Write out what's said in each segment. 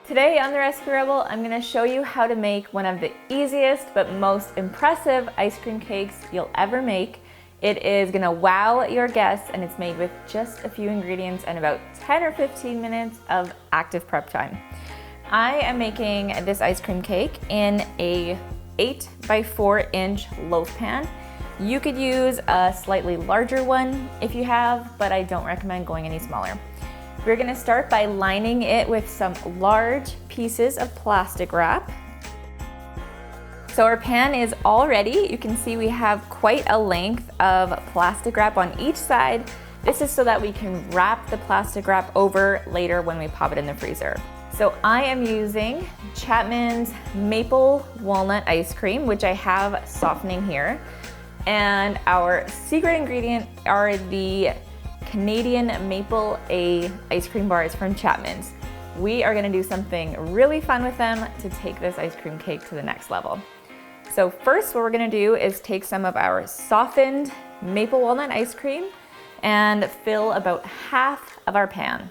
Today on the Recipe Rebel, I'm going to show you how to make one of the easiest but most impressive ice cream cakes you'll ever make. It is going to wow your guests, and it's made with just a few ingredients and about 10 or 15 minutes of active prep time. I am making this ice cream cake in a 8 by 4 inch loaf pan. You could use a slightly larger one if you have, but I don't recommend going any smaller. We're gonna start by lining it with some large pieces of plastic wrap. So our pan is all ready. You can see we have quite a length of plastic wrap on each side. This is so that we can wrap the plastic wrap over later when we pop it in the freezer. So I am using Chapman's maple walnut ice cream, which I have softening here. And our secret ingredient are the Canadian maple ice cream bars from Chapman's. We are gonna do something really fun with them to take this ice cream cake to the next level. So first, what we're gonna do is take some of our softened maple walnut ice cream and fill about half of our pan.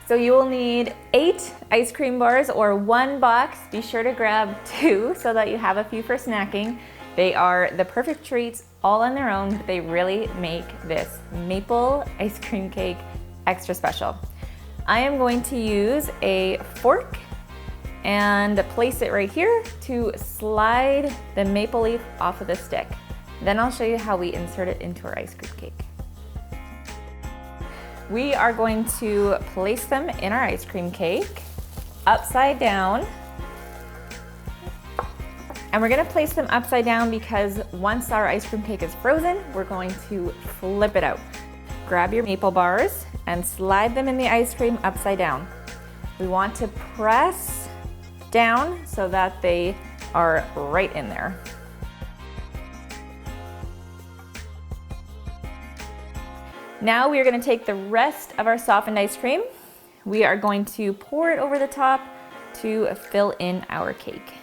So you will need 8 ice cream bars or 1 box. Be sure to grab 2 so that you have a few for snacking. They are the perfect treats all on their own, but they really make this maple ice cream cake extra special. I am going to use a fork and place it right here to slide the maple leaf off of the stick. Then I'll show you how we insert it into our ice cream cake. We are going to place them in our ice cream cake upside down. And we're gonna place them upside down because once our ice cream cake is frozen, we're going to flip it out. Grab your maple bars and slide them in the ice cream upside down. We want to press down so that they are right in there. Now we are gonna take the rest of our softened ice cream. We are going to pour it over the top to fill in our cake.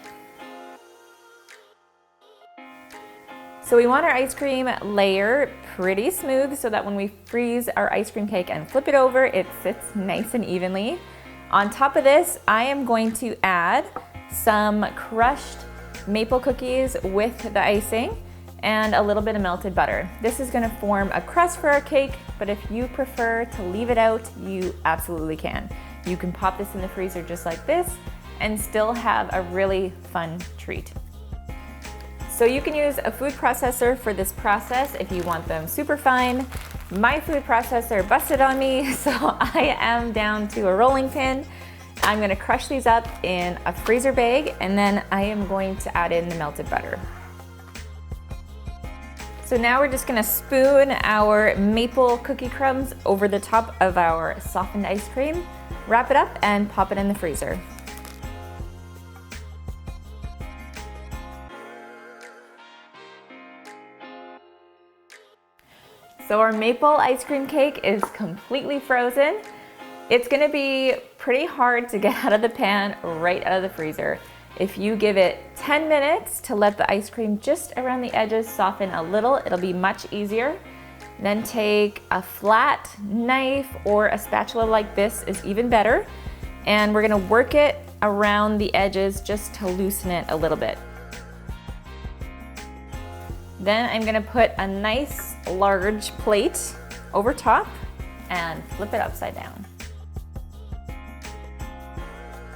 So we want our ice cream layer pretty smooth so that when we freeze our ice cream cake and flip it over, it sits nice and evenly. On top of this, I am going to add some crushed maple cookies with the icing and a little bit of melted butter. This is gonna form a crust for our cake, but if you prefer to leave it out, you absolutely can. You can pop this in the freezer just like this and still have a really fun treat. So you can use a food processor for this process if you want them super fine. My food processor busted on me, so I am down to a rolling pin. I'm gonna crush these up in a freezer bag, and then I am going to add in the melted butter. So now we're just gonna spoon our maple cookie crumbs over the top of our softened ice cream, wrap it up, and pop it in the freezer. So our maple ice cream cake is completely frozen. It's gonna be pretty hard to get out of the pan right out of the freezer. If you give it 10 minutes to let the ice cream just around the edges soften a little, it'll be much easier. Then take a flat knife or a spatula like this is even better. And we're gonna work it around the edges just to loosen it a little bit. Then I'm gonna put a nice large plate over top and flip it upside down.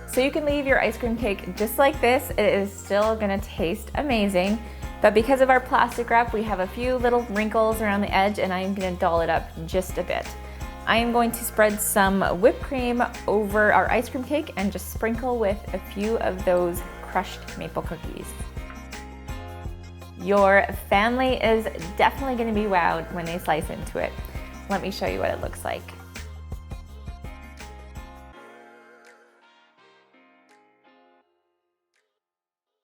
So you can leave your ice cream cake just like this. It is still gonna taste amazing, but because of our plastic wrap, we have a few little wrinkles around the edge, and I'm gonna doll it up just a bit. I am going to spread some whipped cream over our ice cream cake and just sprinkle with a few of those crushed maple cookies. Your family is definitely gonna be wowed when they slice into it. Let me show you what it looks like.